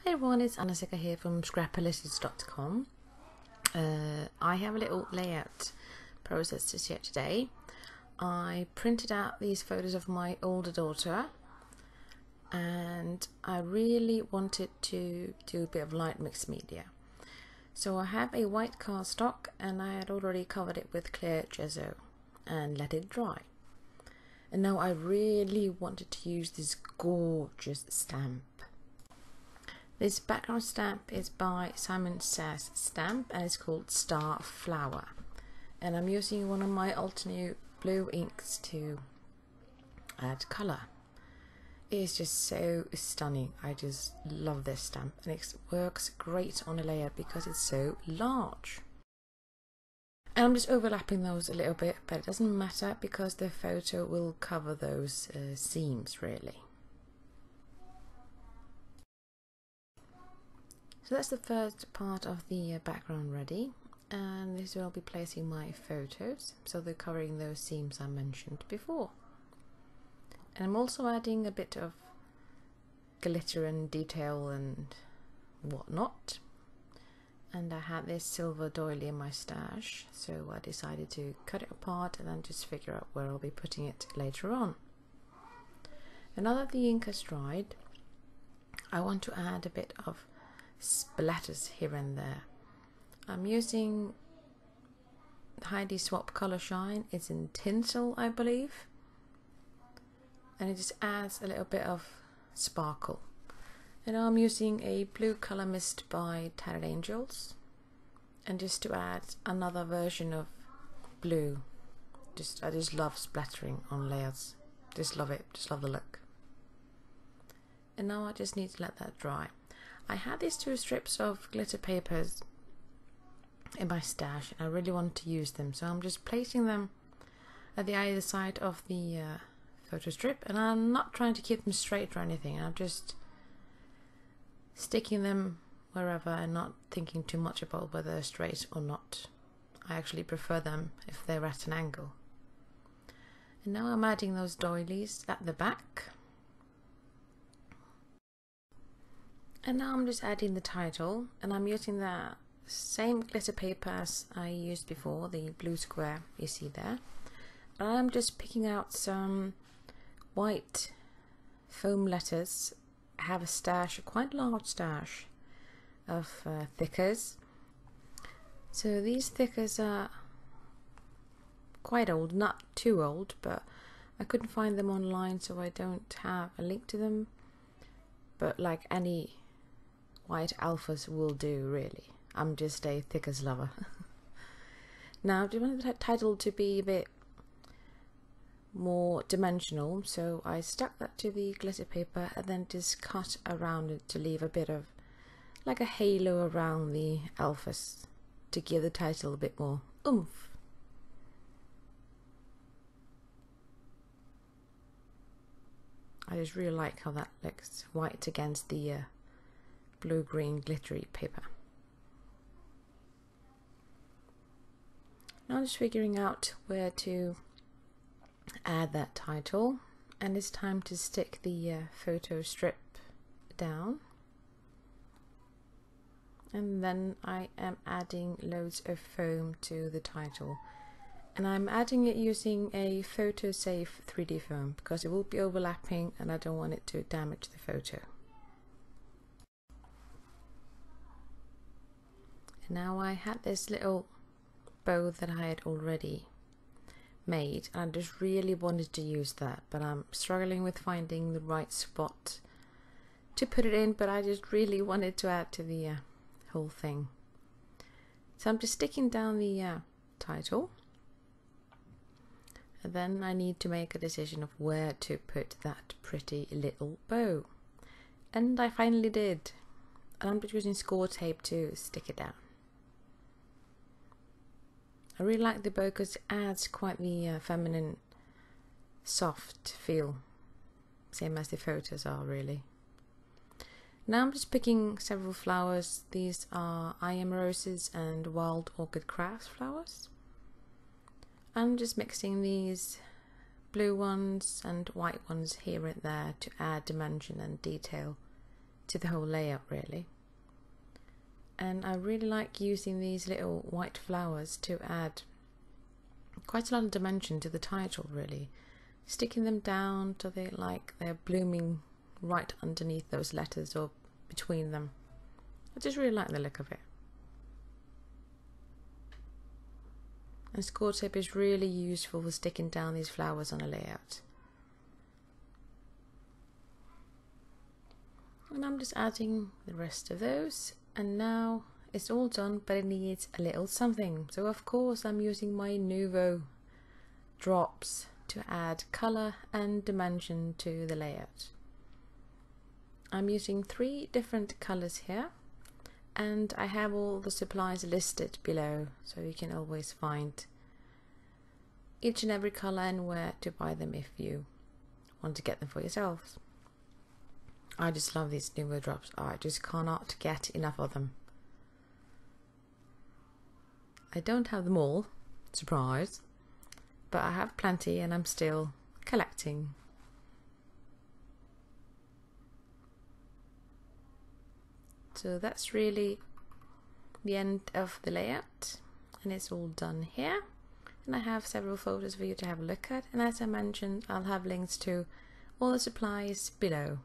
Hi everyone, it's Anasika here from Scrapbook.com. I have a little layout process to share today. I printed out these photos of my older daughter and I really wanted to do a bit of light mixed media. So I have a white cardstock and I had already covered it with clear gesso and let it dry. And now I really wanted to use this gorgeous stamp. This background stamp is by Simon Says Stamp and it's called Star Flower. And I'm using one of my Altenew blue inks to add colour. It is just so stunning. I just love this stamp and it works great on a layer because it's so large. And I'm just overlapping those a little bit, but it doesn't matter because the photo will cover those seams really. So that's the first part of the background ready, and this is where I'll be placing my photos, so they're covering those seams I mentioned before. And I'm also adding a bit of glitter and detail and whatnot. And I had this silver doily in my stash, so I decided to cut it apart and then just figure out where I'll be putting it later on. And now that the ink has dried, I want to add a bit of splatters here and there. I'm using Heidi Swapp Color Shine. It's in Tinsel, I believe, and it just adds a little bit of sparkle. And now I'm using a blue color mist by Tattered Angels, and just to add another version of blue. I just love splattering on layers. Just love it. Just love the look. And now I just need to let that dry. I had these two strips of glitter papers in my stash and I really want to use them, so I'm just placing them at the either side of the photo strip, and I'm not trying to keep them straight or anything. I'm just sticking them wherever and not thinking too much about whether they're straight or not. I actually prefer them if they're at an angle. And now I'm adding those doilies at the back. And now I'm just adding the title, and I'm using the same glitter paper as I used before, the blue square you see there. And I'm just picking out some white foam letters. I have a stash, a quite large stash of thickers. So these thickers are quite old, not too old, but I couldn't find them online, so I don't have a link to them. But like any white alphas will do, really. I'm just a thickers lover. Now I do want the title to be a bit more dimensional, so I stuck that to the glitter paper and then just cut around it to leave a bit of like a halo around the alphas to give the title a bit more oomph. I just really like how that looks, white against the blue-green glittery paper. Now I'm just figuring out where to add that title, and it's time to stick the photo strip down. And then I am adding loads of foam to the title, and I'm adding it using a photo safe 3D foam because it will be overlapping and I don't want it to damage the photo. And now I had this little bow that I had already made and I just really wanted to use that, but I'm struggling with finding the right spot to put it in, but I just really wanted to add to the whole thing. So I'm just sticking down the title, and then I need to make a decision of where to put that pretty little bow, and I finally did, and I'm just using score tape to stick it down. I really like the bow because it adds quite the feminine, soft feel, same as the photos are really. Now I'm just picking several flowers. These are I Am Roses and Wild Orchid Crafts flowers. I'm just mixing these blue ones and white ones here and there to add dimension and detail to the whole layout really. And I really like using these little white flowers to add quite a lot of dimension to the title really. Sticking them down to the like they're blooming right underneath those letters or between them. I just really like the look of it. And score tape is really useful for sticking down these flowers on a layout. And I'm just adding the rest of those, and now it's all done, but it needs a little something. So of course I'm using my Nuvo Drops to add colour and dimension to the layout. I'm using 3 different colours here, and I have all the supplies listed below, so you can always find each and every colour and where to buy them if you want to get them for yourselves. I just love these Nuvo Drops. I just cannot get enough of them. I don't have them all, surprise, but I have plenty and I'm still collecting. So that's really the end of the layout, and it's all done here. And I have several photos for you to have a look at, and as I mentioned, I'll have links to all the supplies below.